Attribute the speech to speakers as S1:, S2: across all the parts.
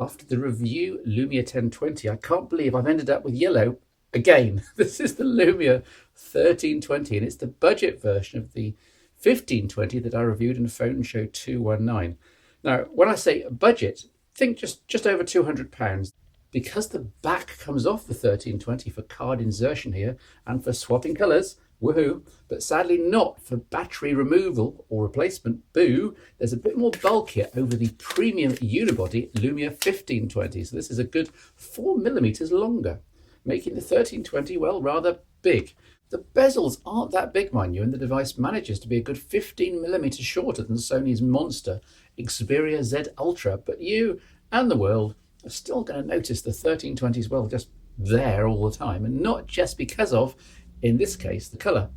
S1: After the review Lumia 1020, I can't believe I've ended up with yellow again. This is the Lumia 1320 and it's the budget version of the 1520 that I reviewed in Phone Show 219. Now, when I say budget, think just over £200. Because the back comes off the 1320 for card insertion here and for swapping colours, woohoo, but sadly not for battery removal or replacement, boo. There's a bit more bulk here over the premium unibody Lumia 1520, so this is a good 4mm longer, making the 1320, well, rather big. The bezels aren't that big, mind you, and the device manages to be a good 15mm shorter than Sony's monster Xperia Z Ultra, but you and the world are still going to notice the 1320 as well, just there all the time, and not just because of, in this case, the colour.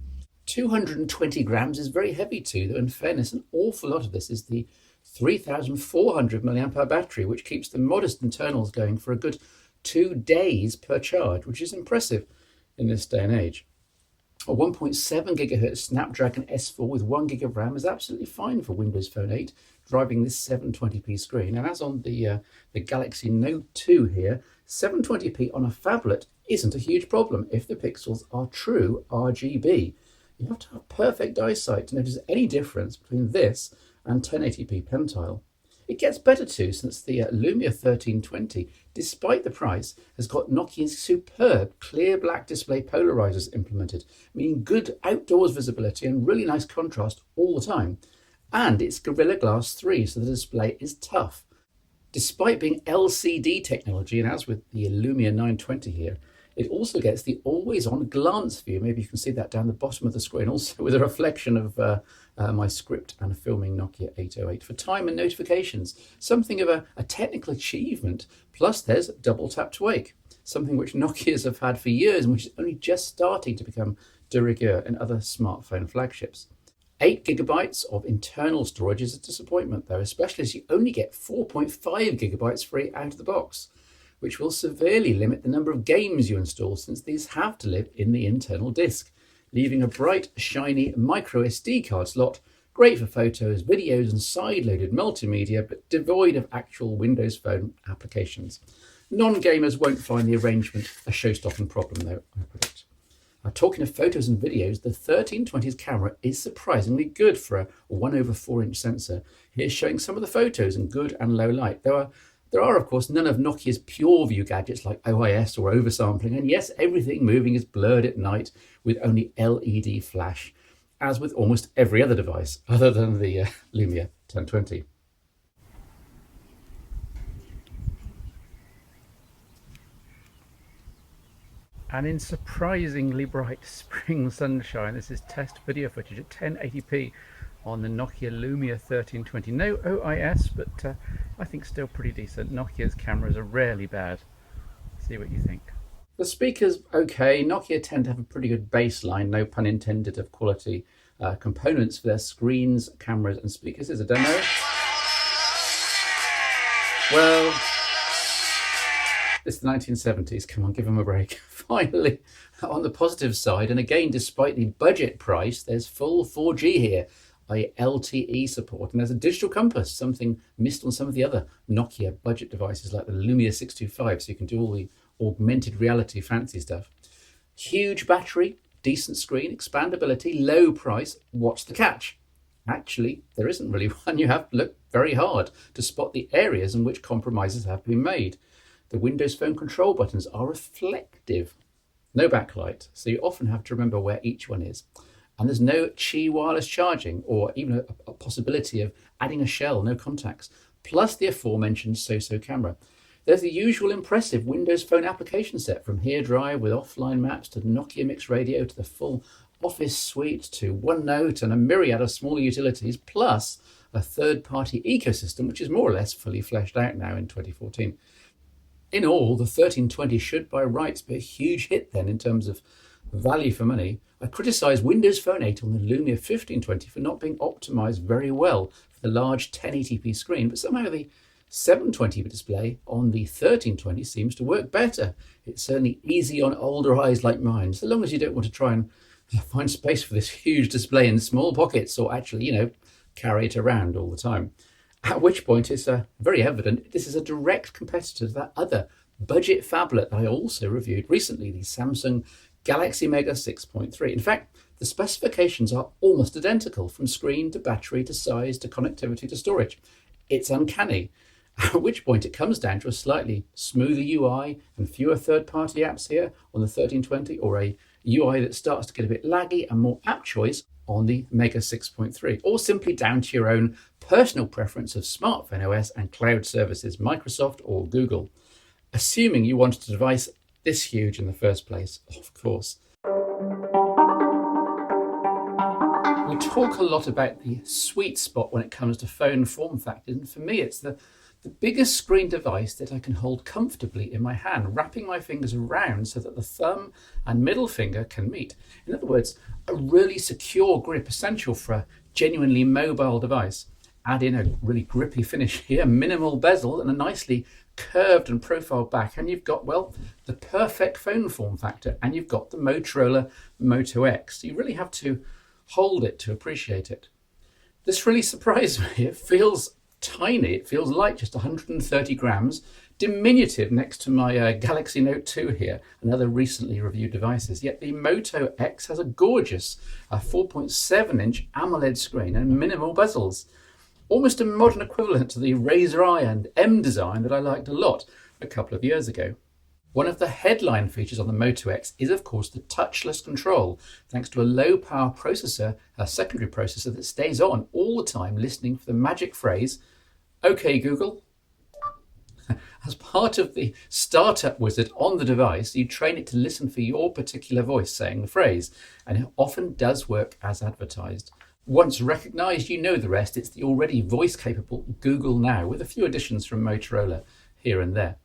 S1: 220 grams is very heavy too, though in fairness, an awful lot of this is the 3,400 mAh battery, which keeps the modest internals going for a good 2 days per charge, which is impressive in this day and age. A 1.7 GHz Snapdragon S4 with 1 GB of RAM is absolutely fine for Windows Phone 8, driving this 720p screen. And as on the Galaxy Note 2 here, 720p on a phablet isn't a huge problem if the pixels are true RGB. You have to have perfect eyesight to notice any difference between this and 1080p Pentile. It gets better too, since the Lumia 1320, despite the price, has got Nokia's superb clear black display polarizers implemented, meaning good outdoors visibility and really nice contrast all the time. And it's Gorilla Glass 3, so the display is tough. Despite being LCD technology, and as with the Lumia 920 here, it also gets the always-on glance view. Maybe you can see that down the bottom of the screen, also with a reflection of my script and filming Nokia 808 for time and notifications. Something of a technical achievement. Plus there's double tap to wake, something which Nokias have had for years and which is only just starting to become de rigueur in other smartphone flagships. 8 GB of internal storage is a disappointment though, especially as you only get 4.5 GB free out of the box, which will severely limit the number of games you install, since these have to live in the internal disk, leaving a bright, shiny micro SD card slot, great for photos, videos and side-loaded multimedia, but devoid of actual Windows Phone applications. Non-gamers won't find the arrangement a show-stopping problem though, I predict. Now, talking of photos and videos, the 1320's camera is surprisingly good for a 1/4" sensor. Here's showing some of the photos in good and low light. There are, of course, none of Nokia's pure-view gadgets like OIS or oversampling, and yes, everything moving is blurred at night with only LED flash, as with almost every other device other than the Lumia 1020. And in surprisingly bright spring sunshine, this is test video footage at 1080p on the Nokia Lumia 1320. No OIS, but I think still pretty decent. Nokia's cameras are rarely bad. See what you think. The speakers, okay. Nokia tend to have a pretty good baseline, no pun intended, of quality components for their screens, cameras and speakers. Here's a demo. Well, it's the 1970s, come on, give them a break. Finally, on the positive side, and again, despite the budget price, there's full 4G here, i.e. LTE support, and there's a digital compass, something missed on some of the other Nokia budget devices like the Lumia 625, so you can do all the augmented reality fancy stuff. Huge battery, decent screen, expandability, low price. What's the catch? Actually, there isn't really one. You have to look very hard to spot the areas in which compromises have been made. The Windows Phone control buttons are reflective. No backlight, so you often have to remember where each one is. And there's no Qi wireless charging, or even a possibility of adding a shell, no contacts, plus the aforementioned so-so camera. There's the usual impressive Windows Phone application set, from HereDrive with offline maps to Nokia Mix Radio to the full Office suite to OneNote and a myriad of smaller utilities, plus a third-party ecosystem which is more or less fully fleshed out now in 2014. In all, the 1320 should by rights be a huge hit then in terms of value for money. I criticised Windows Phone 8 on the Lumia 1520 for not being optimised very well for the large 1080p screen, but somehow the 720p display on the 1320 seems to work better. It's certainly easy on older eyes like mine, so long as you don't want to try and find space for this huge display in small pockets, or actually, carry it around all the time. At which point it's very evident this is a direct competitor to that other budget phablet that I also reviewed recently, the Samsung Galaxy Mega 6.3. In fact, the specifications are almost identical from screen to battery to size to connectivity to storage. It's uncanny. At which point it comes down to a slightly smoother UI and fewer third-party apps here on the 1320, or a UI that starts to get a bit laggy and more app choice on the Mega 6.3, or simply down to your own personal preference of smartphone OS and cloud services, Microsoft or Google. Assuming you wanted a device this huge in the first place, of course. We talk a lot about the sweet spot when it comes to phone form factors, and for me it's the biggest screen device that I can hold comfortably in my hand, wrapping my fingers around so that the thumb and middle finger can meet. In other words, a really secure grip, essential for a genuinely mobile device. Add in a really grippy finish here, minimal bezel and a nicely curved and profiled back, and you've got, well, the perfect phone form factor, and you've got the Motorola Moto X. You really have to hold it to appreciate it. This really surprised me. It feels tiny. It feels light, just 130 grams, diminutive next to my Galaxy Note 2 here and other recently reviewed devices. Yet the Moto X has a gorgeous 4.7-inch AMOLED screen and minimal bezels. Almost a modern equivalent to the Razer I and M design that I liked a lot a couple of years ago. One of the headline features on the Moto X is, of course, the touchless control, thanks to a low-power processor, a secondary processor that stays on all the time, listening for the magic phrase, "OK, Google." As part of the startup wizard on the device, you train it to listen for your particular voice saying the phrase, and it often does work as advertised. Once recognised, you know the rest. It's the already voice-capable Google Now, with a few additions from Motorola here and there.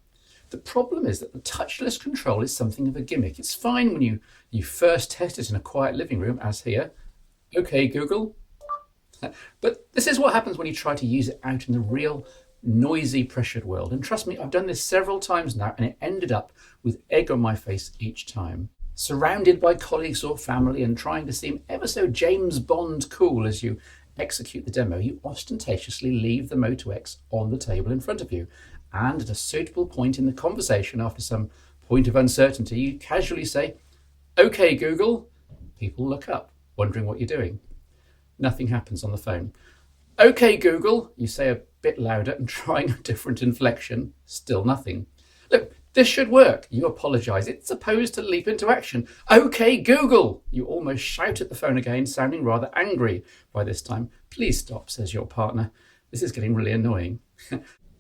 S1: The problem is that the touchless control is something of a gimmick. It's fine when you first test it in a quiet living room, as here. "OK, Google." But this is what happens when you try to use it out in the real, noisy, pressured world. And trust me, I've done this several times now, and it ended up with egg on my face each time. Surrounded by colleagues or family and trying to seem ever so James Bond cool as you execute the demo, you ostentatiously leave the Moto X on the table in front of you. And at a suitable point in the conversation, after some point of uncertainty, you casually say, "OK, Google." People look up, wondering what you're doing. Nothing happens on the phone. "OK, Google," you say a bit louder and trying a different inflection. Still nothing. "Look, this should work." You apologise. It's supposed to leap into action. "OK, Google." You almost shout at the phone again, sounding rather angry by this time. "Please stop," says your partner. "This is getting really annoying."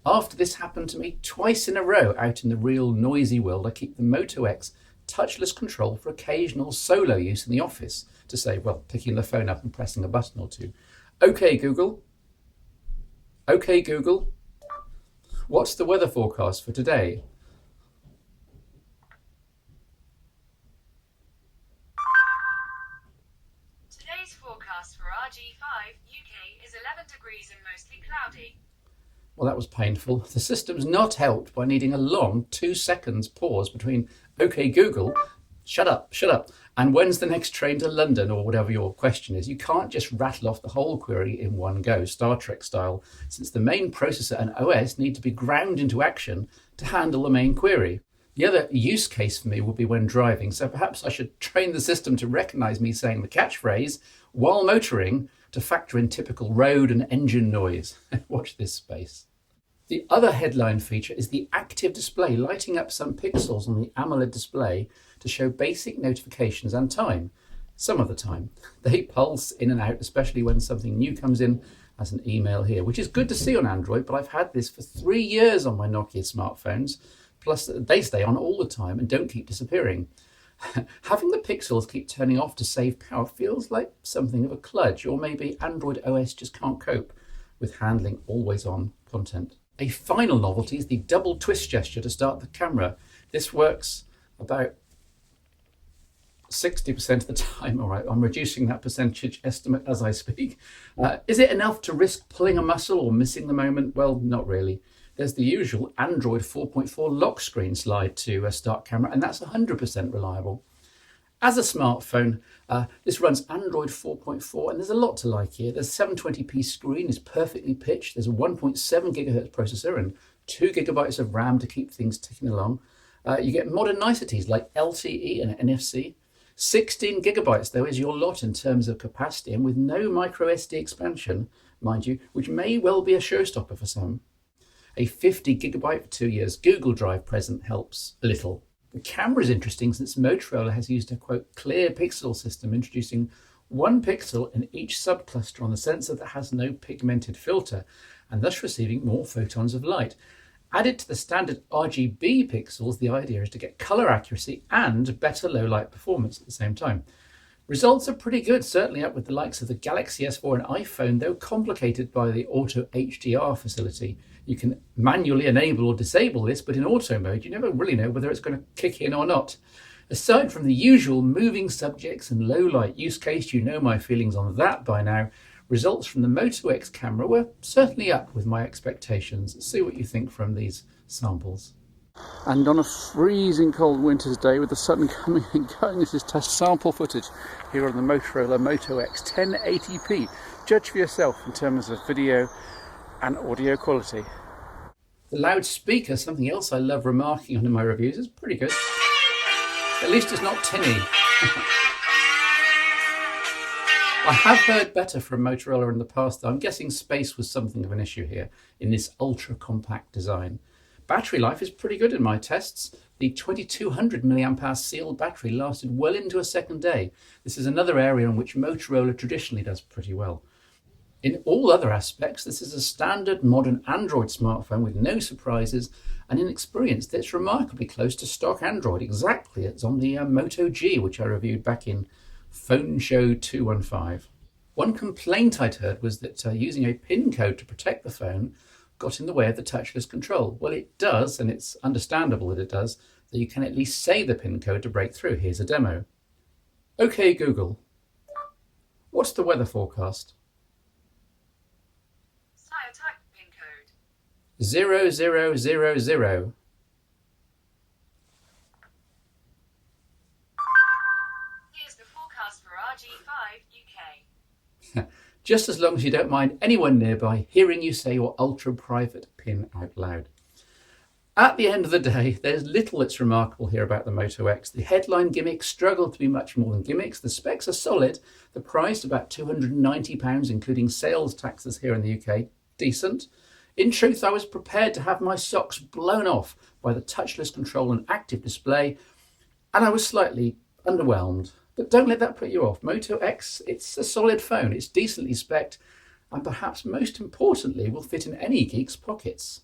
S1: After this happened to me twice in a row out in the real noisy world, I keep the Moto X touchless control for occasional solo use in the office to say, well, picking the phone up and pressing a button or two. "OK, Google." "OK, Google. What's the weather forecast for today?"
S2: Today's forecast for RG5 UK is 11 degrees and mostly cloudy.
S1: Well, that was painful. The system's not helped by needing a long 2 seconds pause between "OK, Google," shut up, and "when's the next train to London," or whatever your question is. You can't just rattle off the whole query in one go, Star Trek style, since the main processor and OS need to be ground into action to handle the main query. The other use case for me would be when driving, so perhaps I should train the system to recognise me saying the catchphrase while motoring to factor in typical road and engine noise. Watch this space. The other headline feature is the active display, lighting up some pixels on the AMOLED display to show basic notifications and time. Some of the time. They pulse in and out, especially when something new comes in, as an email here, which is good to see on Android, but I've had this for 3 years on my Nokia smartphones, plus they stay on all the time and don't keep disappearing. Having the pixels keep turning off to save power feels like something of a kludge, or maybe Android OS just can't cope with handling always-on content. A final novelty is the double twist gesture to start the camera. This works about 60% of the time. All right, I'm reducing that percentage estimate as I speak. Is it enough to risk pulling a muscle or missing the moment? Well, not really. There's the usual Android 4.4 lock screen slide to start camera, and that's 100% reliable. As a smartphone, this runs Android 4.4 and there's a lot to like here. There's a 720p screen, is perfectly pitched. There's a 1.7 gigahertz processor and 2 gigabytes of RAM to keep things ticking along. You get modern niceties like LTE and NFC. 16 gigabytes though is your lot in terms of capacity, and with no micro SD expansion, mind you, which may well be a showstopper for some. A 50 gigabyte for 2 years Google Drive present helps a little. The camera is interesting since Motorola has used a quote ClearPixel system, introducing one pixel in each subcluster on the sensor that has no pigmented filter, and thus receiving more photons of light. Added to the standard RGB pixels, the idea is to get color accuracy and better low light performance at the same time. Results are pretty good, certainly up with the likes of the Galaxy S4 and iPhone, though complicated by the auto HDR facility. You can manually enable or disable this, but in auto mode, you never really know whether it's going to kick in or not. Aside from the usual moving subjects and low light use case, you know my feelings on that by now. Results from the Moto X camera were certainly up with my expectations. Let's see what you think from these samples. And on a freezing cold winter's day with the sun coming and going, this is test sample footage here on the Motorola Moto X 1080p. Judge for yourself in terms of video and audio quality. The loudspeaker, something else I love remarking on in my reviews, is pretty good. At least it's not tinny. I have heard better from Motorola in the past though. I'm guessing space was something of an issue here in this ultra compact design. Battery life is pretty good in my tests. The 2200 mAh sealed battery lasted well into a second day. This is another area in which Motorola traditionally does pretty well. In all other aspects, this is a standard modern Android smartphone with no surprises, and in experience it's remarkably close to stock Android, exactly as on the Moto G, which I reviewed back in Phone Show 215. One complaint I'd heard was that using a PIN code to protect the phone got in the way of the touchless control. Well, it does, and it's understandable that it does, that you can at least say the PIN code to break through. Here's a demo. Okay, Google, what's the weather forecast?
S2: Sire type PIN code.
S1: 0000.
S2: Here's the forecast for RG5 UK.
S1: Just as long as you don't mind anyone nearby hearing you say your ultra-private PIN out loud. At the end of the day, there's little that's remarkable here about the Moto X. The headline gimmicks struggle to be much more than gimmicks. The specs are solid. The price, about £290, including sales taxes here in the UK, decent. In truth, I was prepared to have my socks blown off by the touchless control and active display, and I was slightly underwhelmed. But don't let that put you off. Moto X, it's a solid phone, it's decently spec'd, and perhaps most importantly will fit in any geek's pockets.